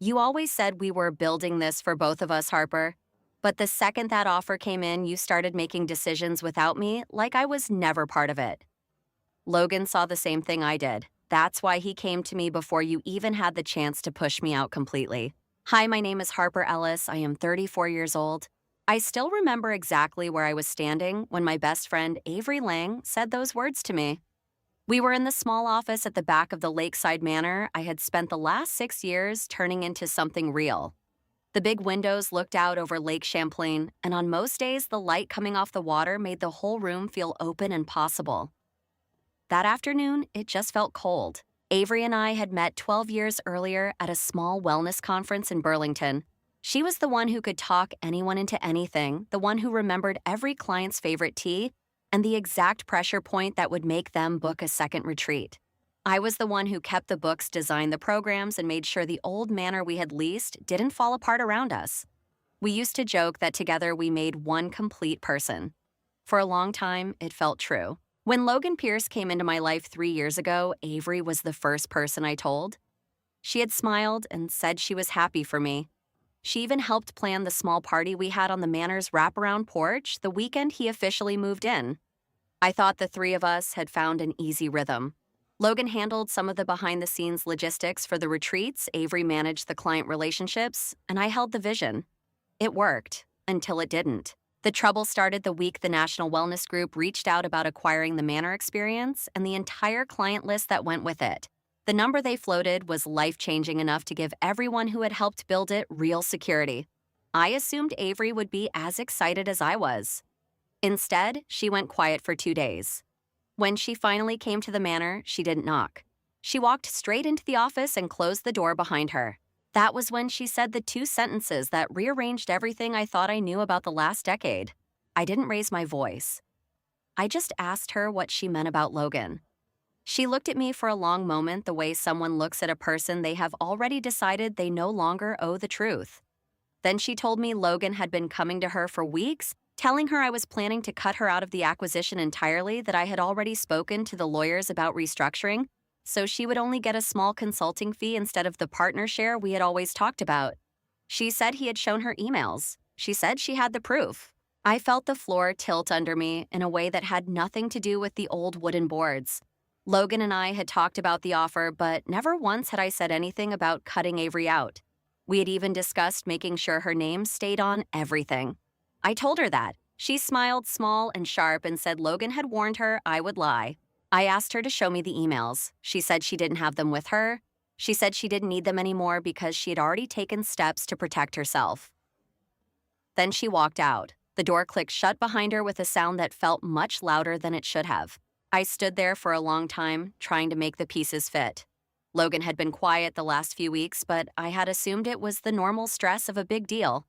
You always said we were building this for both of us, Harper. But the second that offer came in, you started making decisions without me like I was never part of it. Logan saw the same thing I did. That's why he came to me before you even had the chance to push me out completely. Hi, my name is Harper Ellis. I am 34 years old. I still remember exactly where I was standing when my best friend Avery Lang said those words to me. We were in the small office at the back of the lakeside manor I had spent the last 6 years turning into something real. The big windows looked out over Lake Champlain, and on most days, the light coming off the water made the whole room feel open and possible. That afternoon, it just felt cold. Avery and I had met 12 years earlier at a small wellness conference in Burlington. She was the one who could talk anyone into anything, the one who remembered every client's favorite tea, and the exact pressure point that would make them book a second retreat. I was the one who kept the books, designed the programs, and made sure the old manor we had leased didn't fall apart around us. We used to joke that together we made one complete person. For a long time, it felt true. When Logan Pierce came into my life 3 years ago, Avery was the first person I told. She had smiled and said she was happy for me. She even helped plan the small party we had on the manor's wraparound porch the weekend he officially moved in. I thought the three of us had found an easy rhythm. Logan handled some of the behind-the-scenes logistics for the retreats, Avery managed the client relationships, and I held the vision. It worked, until it didn't. The trouble started the week the National Wellness Group reached out about acquiring the Manor experience and the entire client list that went with it. The number they floated was life-changing enough to give everyone who had helped build it real security. I assumed Avery would be as excited as I was. Instead, she went quiet for 2 days. When she finally came to the manor, she didn't knock. She walked straight into the office and closed the door behind her. That was when she said the 2 sentences that rearranged everything I thought I knew about the last decade. I didn't raise my voice. I just asked her what she meant about Logan. She looked at me for a long moment the way someone looks at a person they have already decided they no longer owe the truth. Then she told me Logan had been coming to her for weeks, telling her I was planning to cut her out of the acquisition entirely, that I had already spoken to the lawyers about restructuring, so she would only get a small consulting fee instead of the partner share we had always talked about. She said he had shown her emails. She said she had the proof. I felt the floor tilt under me in a way that had nothing to do with the old wooden boards. Logan and I had talked about the offer, but never once had I said anything about cutting Avery out. We had even discussed making sure her name stayed on everything. I told her that. She smiled small and sharp and said Logan had warned her I would lie. I asked her to show me the emails. She said she didn't have them with her. She said she didn't need them anymore because she had already taken steps to protect herself. Then she walked out. The door clicked shut behind her with a sound that felt much louder than it should have. I stood there for a long time, trying to make the pieces fit. Logan had been quiet the last few weeks, but I had assumed it was the normal stress of a big deal.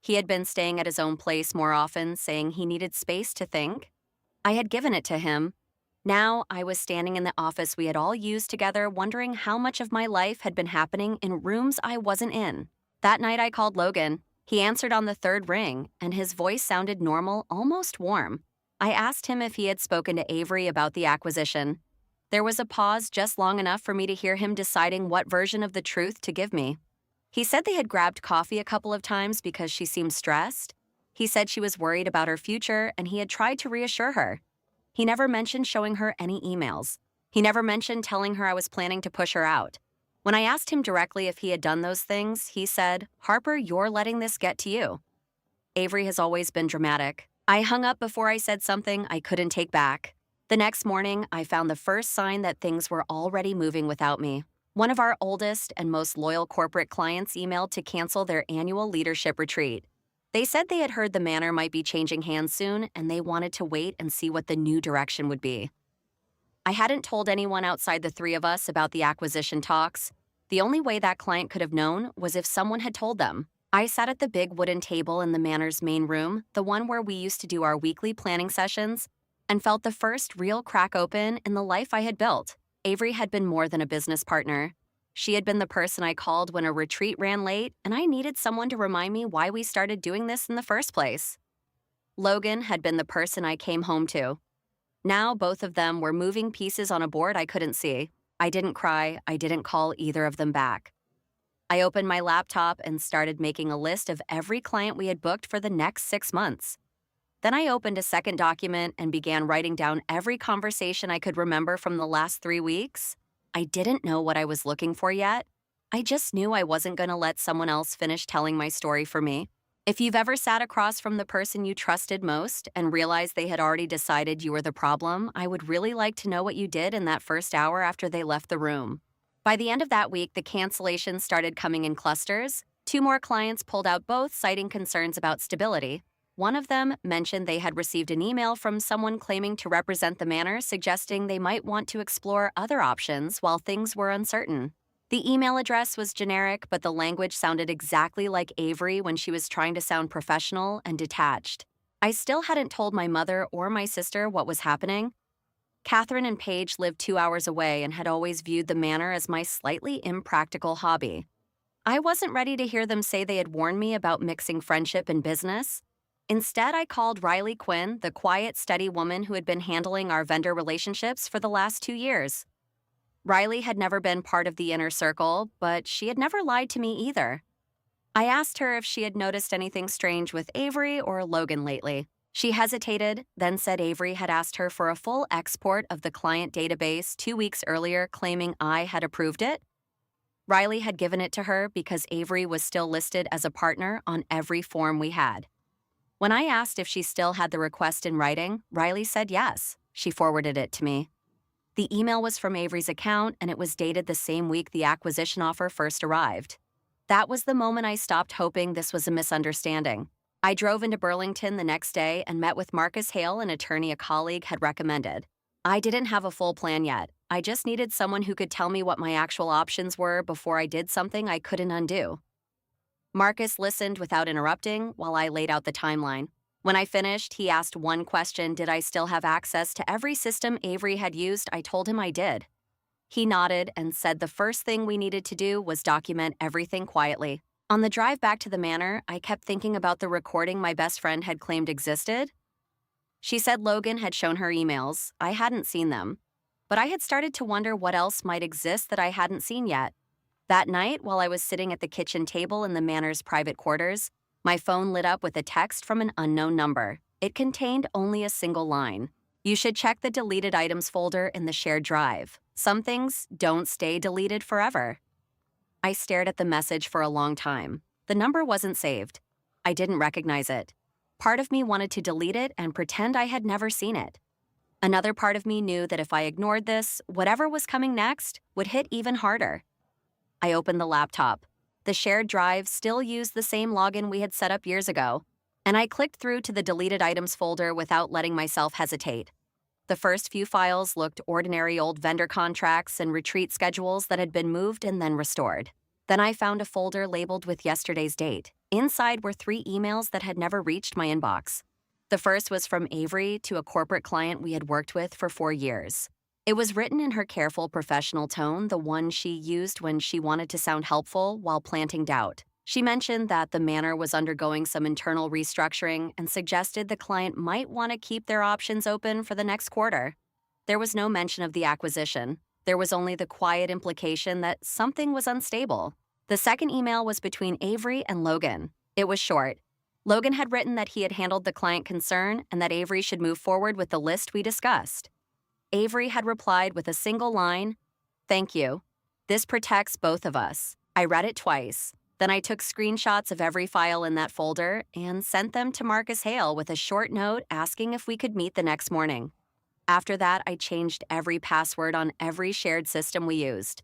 He had been staying at his own place more often, saying he needed space to think. I had given it to him. Now I was standing in the office we had all used together, wondering how much of my life had been happening in rooms I wasn't in. That night I called Logan. He answered on the 3rd ring, and his voice sounded normal, almost warm. I asked him if he had spoken to Avery about the acquisition. There was a pause just long enough for me to hear him deciding what version of the truth to give me. He said they had grabbed coffee a couple of times because she seemed stressed. He said she was worried about her future, and he had tried to reassure her. He never mentioned showing her any emails. He never mentioned telling her I was planning to push her out. When I asked him directly if he had done those things, he said, "Harper, you're letting this get to you." Avery has always been dramatic. I hung up before I said something I couldn't take back. The next morning, I found the first sign that things were already moving without me. One of our oldest and most loyal corporate clients emailed to cancel their annual leadership retreat. They said they had heard the manor might be changing hands soon, and they wanted to wait and see what the new direction would be. I hadn't told anyone outside the 3 of us about the acquisition talks. The only way that client could have known was if someone had told them. I sat at the big wooden table in the manor's main room, the one where we used to do our weekly planning sessions, and felt the first real crack open in the life I had built. Avery had been more than a business partner. She had been the person I called when a retreat ran late, and I needed someone to remind me why we started doing this in the first place. Logan had been the person I came home to. Now both of them were moving pieces on a board I couldn't see. I didn't cry. I didn't call either of them back. I opened my laptop and started making a list of every client we had booked for the next 6 months. Then I opened a second document and began writing down every conversation I could remember from the last 3 weeks. I didn't know what I was looking for yet. I just knew I wasn't going to let someone else finish telling my story for me. If you've ever sat across from the person you trusted most and realized they had already decided you were the problem, I would really like to know what you did in that first hour after they left the room. By the end of that week, the cancellations started coming in clusters. 2 more clients pulled out, both citing concerns about stability. One of them mentioned they had received an email from someone claiming to represent the manor, suggesting they might want to explore other options while things were uncertain. The email address was generic, but the language sounded exactly like Avery when she was trying to sound professional and detached. I still hadn't told my mother or my sister what was happening. Catherine and Paige lived 2 hours away and had always viewed the manor as my slightly impractical hobby. I wasn't ready to hear them say they had warned me about mixing friendship and business. Instead, I called Riley Quinn, the quiet, steady woman who had been handling our vendor relationships for the last 2 years. Riley had never been part of the inner circle, but she had never lied to me either. I asked her if she had noticed anything strange with Avery or Logan lately. She hesitated, then said Avery had asked her for a full export of the client database 2 weeks earlier, claiming I had approved it. Riley had given it to her because Avery was still listed as a partner on every form we had. When I asked if she still had the request in writing, Riley said yes. She forwarded it to me. The email was from Avery's account, and it was dated the same week the acquisition offer first arrived. That was the moment I stopped hoping this was a misunderstanding. I drove into Burlington the next day and met with Marcus Hale, an attorney a colleague had recommended. I didn't have a full plan yet. I just needed someone who could tell me what my actual options were before I did something I couldn't undo. Marcus listened without interrupting while I laid out the timeline. When I finished, he asked one question: did I still have access to every system Avery had used? I told him I did. He nodded and said the first thing we needed to do was document everything quietly. On the drive back to the manor, I kept thinking about the recording my best friend had claimed existed. She said Logan had shown her emails. I hadn't seen them. But I had started to wonder what else might exist that I hadn't seen yet. That night, while I was sitting at the kitchen table in the manor's private quarters, my phone lit up with a text from an unknown number. It contained only a single line. You should check the deleted items folder in the shared drive. Some things don't stay deleted forever. I stared at the message for a long time. The number wasn't saved. I didn't recognize it. Part of me wanted to delete it and pretend I had never seen it. Another part of me knew that if I ignored this, whatever was coming next would hit even harder. I opened the laptop. The shared drive still used the same login we had set up years ago, and I clicked through to the deleted items folder without letting myself hesitate. The first few files looked ordinary old vendor contracts and retreat schedules that had been moved and then restored. Then I found a folder labeled with yesterday's date. Inside were 3 emails that had never reached my inbox. The first was from Avery to a corporate client we had worked with for 4 years. It was written in her careful professional tone, the one she used when she wanted to sound helpful while planting doubt. She mentioned that the manor was undergoing some internal restructuring and suggested the client might want to keep their options open for the next quarter. There was no mention of the acquisition. There was only the quiet implication that something was unstable. The second email was between Avery and Logan. It was short. Logan had written that he had handled the client concern and that Avery should move forward with the list we discussed. Avery had replied with a single line, "Thank you. This protects both of us." I read it twice. Then I took screenshots of every file in that folder and sent them to Marcus Hale with a short note asking if we could meet the next morning. After that, I changed every password on every shared system we used.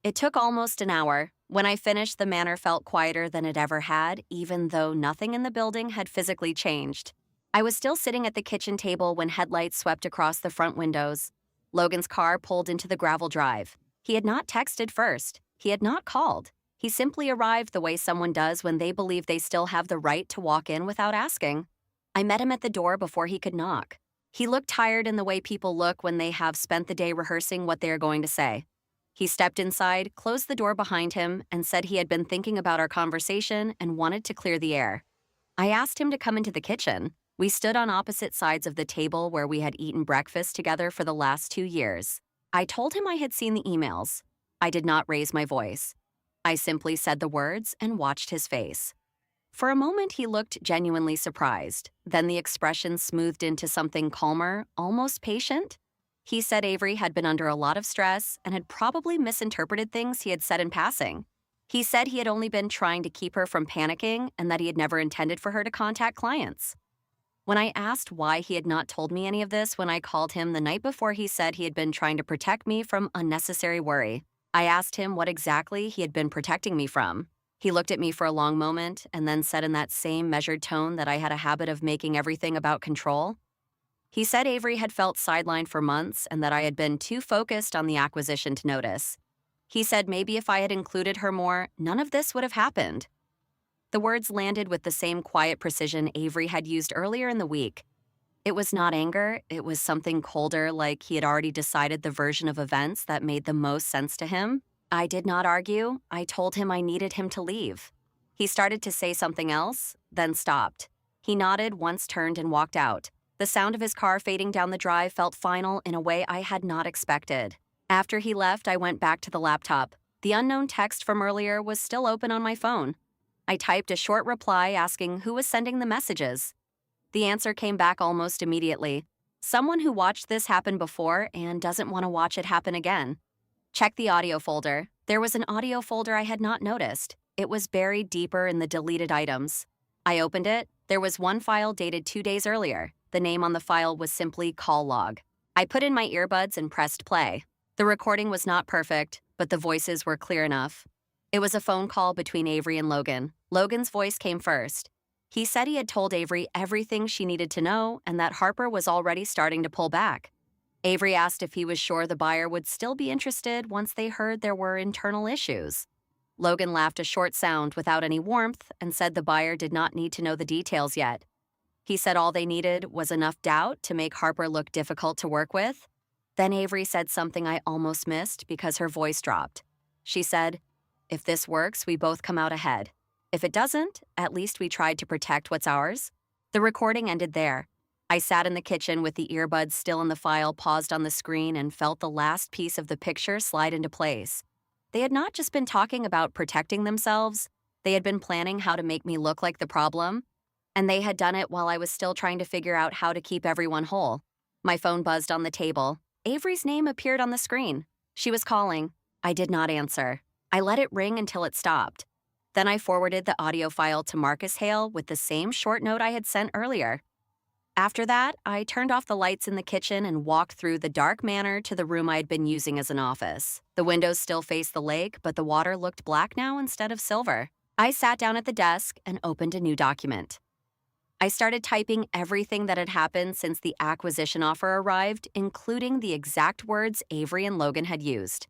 It took almost an hour. When I finished, the manor felt quieter than it ever had, even though nothing in the building had physically changed. I was still sitting at the kitchen table when headlights swept across the front windows. Logan's car pulled into the gravel drive. He had not texted first. He had not called. He simply arrived the way someone does when they believe they still have the right to walk in without asking. I met him at the door before he could knock. He looked tired in the way people look when they have spent the day rehearsing what they are going to say. He stepped inside, closed the door behind him, and said he had been thinking about our conversation and wanted to clear the air. I asked him to come into the kitchen. We stood on opposite sides of the table where we had eaten breakfast together for the last 2 years. I told him I had seen the emails. I did not raise my voice. I simply said the words and watched his face. For a moment, he looked genuinely surprised. Then the expression smoothed into something calmer, almost patient. He said Avery had been under a lot of stress and had probably misinterpreted things he had said in passing. He said he had only been trying to keep her from panicking and that he had never intended for her to contact clients. When I asked why he had not told me any of this when I called him the night before, he said he had been trying to protect me from unnecessary worry. I asked him what exactly he had been protecting me from. He looked at me for a long moment and then said in that same measured tone that I had a habit of making everything about control. He said Avery had felt sidelined for months and that I had been too focused on the acquisition to notice. He said maybe if I had included her more, none of this would have happened. The words landed with the same quiet precision Avery had used earlier in the week. It was not anger, it was something colder, like he had already decided the version of events that made the most sense to him. I did not argue. I told him I needed him to leave. He started to say something else, then stopped. He nodded, once turned, and walked out. The sound of his car fading down the drive felt final in a way I had not expected. After he left, I went back to the laptop. The unknown text from earlier was still open on my phone. I typed a short reply asking who was sending the messages. The answer came back almost immediately. Someone who watched this happen before and doesn't want to watch it happen again. Check the audio folder. There was an audio folder I had not noticed. It was buried deeper in the deleted items. I opened it. There was one file dated 2 days earlier. The name on the file was simply call log. I put in my earbuds and pressed play. The recording was not perfect, but the voices were clear enough. It was a phone call between Avery and Logan. Logan's voice came first. He said he had told Avery everything she needed to know and that Harper was already starting to pull back. Avery asked if he was sure the buyer would still be interested once they heard there were internal issues. Logan laughed a short sound without any warmth and said the buyer did not need to know the details yet. He said all they needed was enough doubt to make Harper look difficult to work with. Then Avery said something I almost missed because her voice dropped. She said, "If this works, we both come out ahead. If it doesn't, at least we tried to protect what's ours." The recording ended there. I sat in the kitchen with the earbuds still in the file paused on the screen and felt the last piece of the picture slide into place. They had not just been talking about protecting themselves, they had been planning how to make me look like the problem, and they had done it while I was still trying to figure out how to keep everyone whole. My phone buzzed on the table. Avery's name appeared on the screen. She was calling. I did not answer. I let it ring until it stopped. Then I forwarded the audio file to Marcus Hale with the same short note I had sent earlier. After that, I turned off the lights in the kitchen and walked through the dark manor to the room I had been using as an office. The windows still faced the lake, but the water looked black now instead of silver. I sat down at the desk and opened a new document. I started typing everything that had happened since the acquisition offer arrived, including the exact words Avery and Logan had used.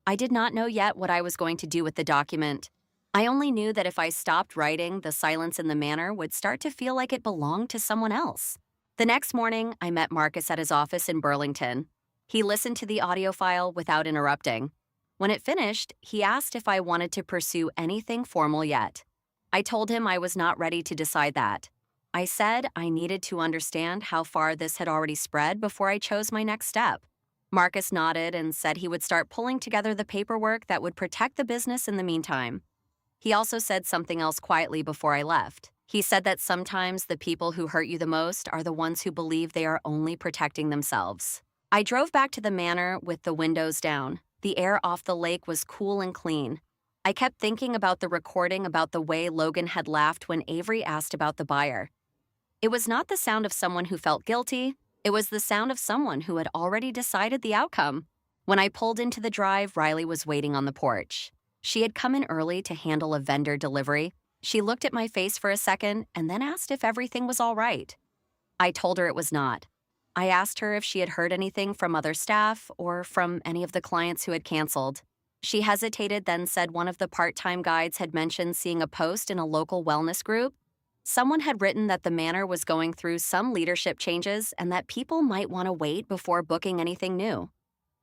I did not know yet what I was going to do with the document. I only knew that if I stopped writing, the silence in the manor would start to feel like it belonged to someone else. The next morning, I met Marcus at his office in Burlington. He listened to the audio file without interrupting. When it finished, he asked if I wanted to pursue anything formal yet. I told him I was not ready to decide that. I said I needed to understand how far this had already spread before I chose my next step. Marcus nodded and said he would start pulling together the paperwork that would protect the business in the meantime. He also said something else quietly before I left. He said that sometimes the people who hurt you the most are the ones who believe they are only protecting themselves. I drove back to the manor with the windows down. The air off the lake was cool and clean. I kept thinking about the recording about the way Logan had laughed when Avery asked about the buyer. It was not the sound of someone who felt guilty. It was the sound of someone who had already decided the outcome. When I pulled into the drive, Riley was waiting on the porch. She had come in early to handle a vendor delivery. She looked at my face for a second and then asked if everything was all right. I told her it was not. I asked her if she had heard anything from other staff or from any of the clients who had canceled. She hesitated, then said one of the part-time guides had mentioned seeing a post in a local wellness group. Someone had written that the manor was going through some leadership changes and that people might want to wait before booking anything new.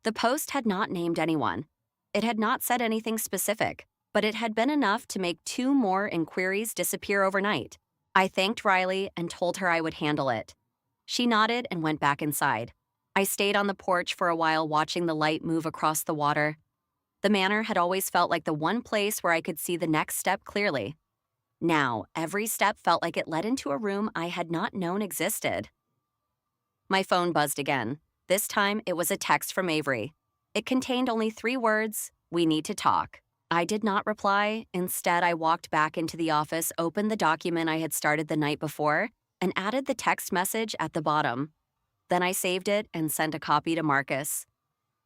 The post had not named anyone. It had not said anything specific, but it had been enough to make 2 more inquiries disappear overnight. I thanked Riley and told her I would handle it. She nodded and went back inside. I stayed on the porch for a while watching the light move across the water. The manor had always felt like the one place where I could see the next step clearly. Now, every step felt like it led into a room I had not known existed. My phone buzzed again. This time, it was a text from Avery. It contained only 3 words: "We need to talk." I did not reply. Instead, I walked back into the office, opened the document I had started the night before, and added the text message at the bottom. Then I saved it and sent a copy to Marcus.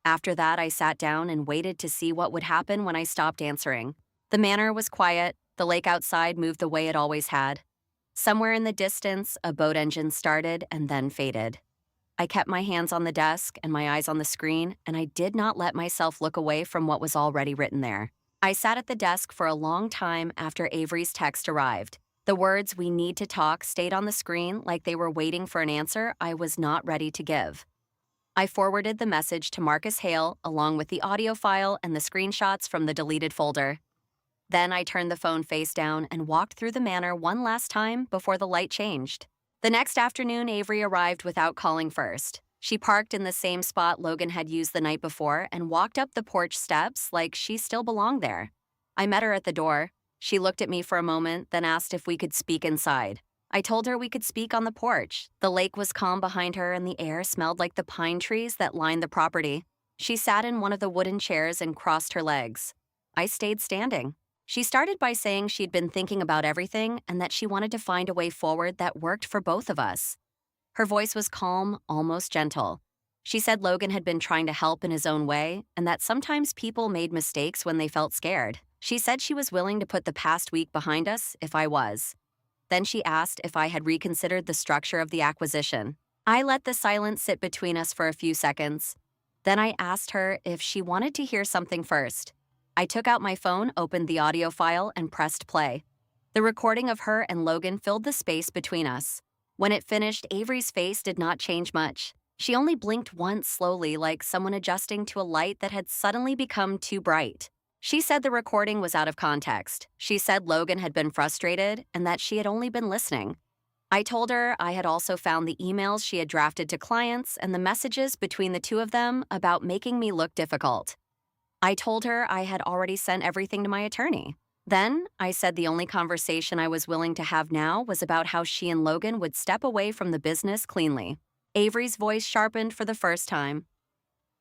After that, I sat down and waited to see what would happen when I stopped answering. The manor was quiet. The lake outside moved the way it always had. Somewhere in the distance, a boat engine started and then faded. I kept my hands on the desk and my eyes on the screen, and I did not let myself look away from what was already written there. I sat at the desk for a long time after Avery's text arrived. The words "we need to talk" stayed on the screen like they were waiting for an answer I was not ready to give. I forwarded the message to Marcus Hale along with the audio file and the screenshots from the deleted folder. Then I turned the phone face down and walked through the manor one last time before the light changed. The next afternoon, Avery arrived without calling first. She parked in the same spot Logan had used the night before and walked up the porch steps like she still belonged there. I met her at the door. She looked at me for a moment, then asked if we could speak inside. I told her we could speak on the porch. The lake was calm behind her and the air smelled like the pine trees that lined the property. She sat in one of the wooden chairs and crossed her legs. I stayed standing. She started by saying she'd been thinking about everything and that she wanted to find a way forward that worked for both of us. Her voice was calm, almost gentle. She said Logan had been trying to help in his own way and that sometimes people made mistakes when they felt scared. She said she was willing to put the past week behind us if I was. Then she asked if I had reconsidered the structure of the acquisition. I let the silence sit between us for a few seconds. Then I asked her if she wanted to hear something first. I took out my phone, opened the audio file, and pressed play. The recording of her and Logan filled the space between us. When it finished, Avery's face did not change much. She only blinked once slowly, like someone adjusting to a light that had suddenly become too bright. She said the recording was out of context. She said Logan had been frustrated and that she had only been listening. I told her I had also found the emails she had drafted to clients and the messages between the two of them about making me look difficult. I told her I had already sent everything to my attorney. Then I said the only conversation I was willing to have now was about how she and Logan would step away from the business cleanly. Avery's voice sharpened for the first time.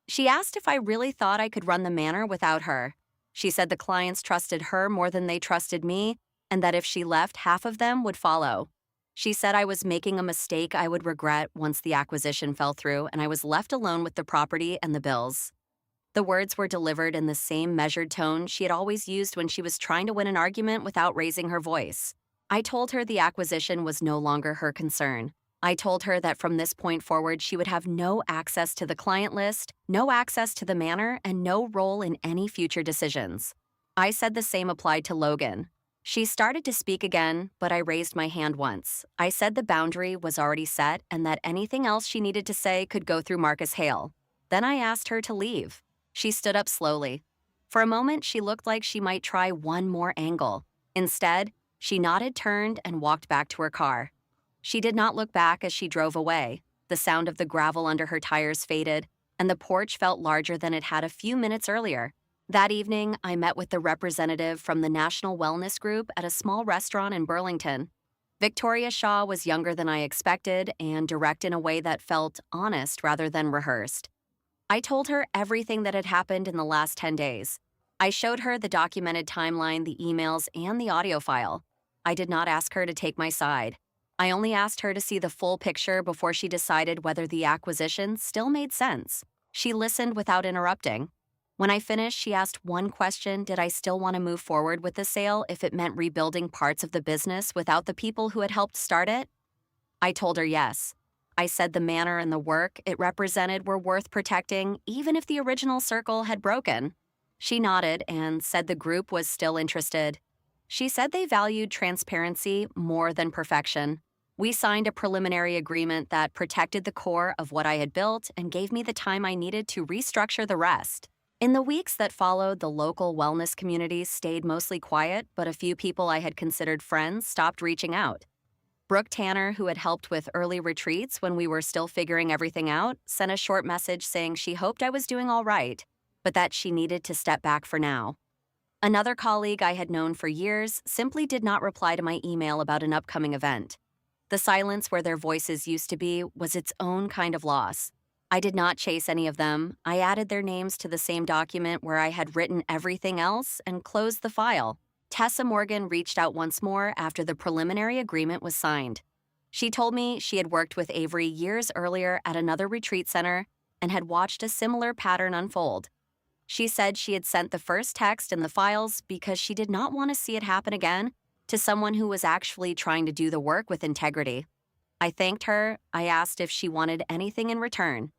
She asked if I really thought I could run the manor without her. She said the clients trusted her more than they trusted me, and that if she left, half of them would follow. She said I was making a mistake I would regret once the acquisition fell through and I was left alone with the property and the bills. The words were delivered in the same measured tone she had always used when she was trying to win an argument without raising her voice. I told her the acquisition was no longer her concern. I told her that from this point forward, she would have no access to the client list, no access to the manor, and no role in any future decisions. I said the same applied to Logan. She started to speak again, but I raised my hand once. I said the boundary was already set and that anything else she needed to say could go through Marcus Hale. Then I asked her to leave. She stood up slowly. For a moment, she looked like she might try one more angle. Instead, she nodded, turned, and walked back to her car. She did not look back as she drove away. The sound of the gravel under her tires faded, and the porch felt larger than it had a few minutes earlier. That evening, I met with the representative from the National Wellness Group at a small restaurant in Burlington. Victoria Shaw was younger than I expected and direct in a way that felt honest rather than rehearsed. I told her everything that had happened in the last 10 days. I showed her the documented timeline, the emails, and the audio file. I did not ask her to take my side. I only asked her to see the full picture before she decided whether the acquisition still made sense. She listened without interrupting. When I finished, she asked one question: did I still want to move forward with the sale if it meant rebuilding parts of the business without the people who had helped start it? I told her yes. I said the manor and the work it represented were worth protecting, even if the original circle had broken. She nodded and said the group was still interested. She said they valued transparency more than perfection. We signed a preliminary agreement that protected the core of what I had built and gave me the time I needed to restructure the rest. In the weeks that followed, the local wellness community stayed mostly quiet, but a few people I had considered friends stopped reaching out. Brooke Tanner, who had helped with early retreats when we were still figuring everything out, sent a short message saying she hoped I was doing all right. but that she needed to step back for now. Another colleague I had known for years simply did not reply to my email about an upcoming event. The silence where their voices used to be was its own kind of loss. I did not chase any of them. I added their names to the same document where I had written everything else and closed the file. Tessa Morgan reached out once more after the preliminary agreement was signed. She told me she had worked with Avery years earlier at another retreat center and had watched a similar pattern unfold. She said she had sent the first text in the files because she did not want to see it happen again to someone who was actually trying to do the work with integrity. I thanked her. I asked if she wanted anything in return.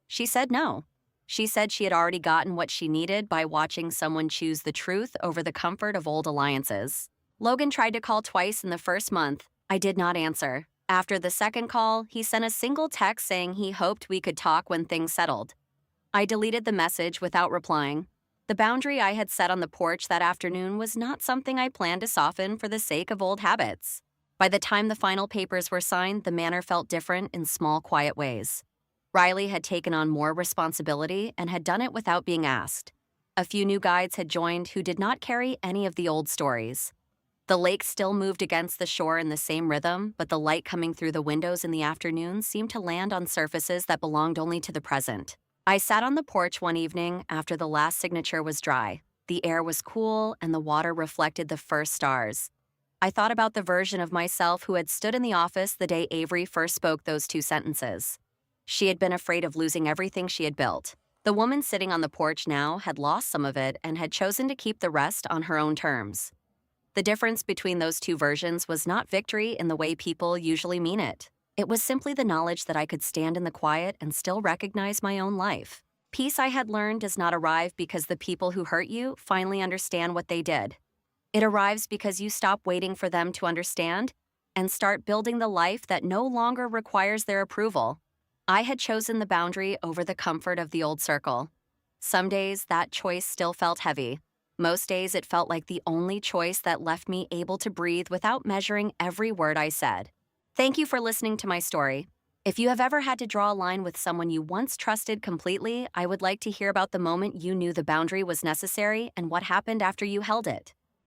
She said no. She said she had already gotten what she needed by watching someone choose the truth over the comfort of old alliances. Logan tried to call twice in the first month. I did not answer. After the second call, he sent a single text saying he hoped we could talk when things settled. I deleted the message without replying. The boundary I had set on the porch that afternoon was not something I planned to soften for the sake of old habits. By the time the final papers were signed, the manor felt different in small, quiet ways. Riley had taken on more responsibility and had done it without being asked. A few new guides had joined who did not carry any of the old stories. The lake still moved against the shore in the same rhythm, but the light coming through the windows in the afternoon seemed to land on surfaces that belonged only to the present. I sat on the porch one evening after the last signature was dry. The air was cool and the water reflected the first stars. I thought about the version of myself who had stood in the office the day Avery first spoke those two sentences. She had been afraid of losing everything she had built. The woman sitting on the porch now had lost some of it and had chosen to keep the rest on her own terms. The difference between those two versions was not victory in the way people usually mean it. It was simply the knowledge that I could stand in the quiet and still recognize my own life. Peace, I had learned, does not arrive because the people who hurt you finally understand what they did. It arrives because you stop waiting for them to understand and start building the life that no longer requires their approval. I had chosen the boundary over the comfort of the old circle. Some days, that choice still felt heavy. Most days, it felt like the only choice that left me able to breathe without measuring every word I said. Thank you for listening to my story. If you have ever had to draw a line with someone you once trusted completely, I would like to hear about the moment you knew the boundary was necessary and what happened after you held it.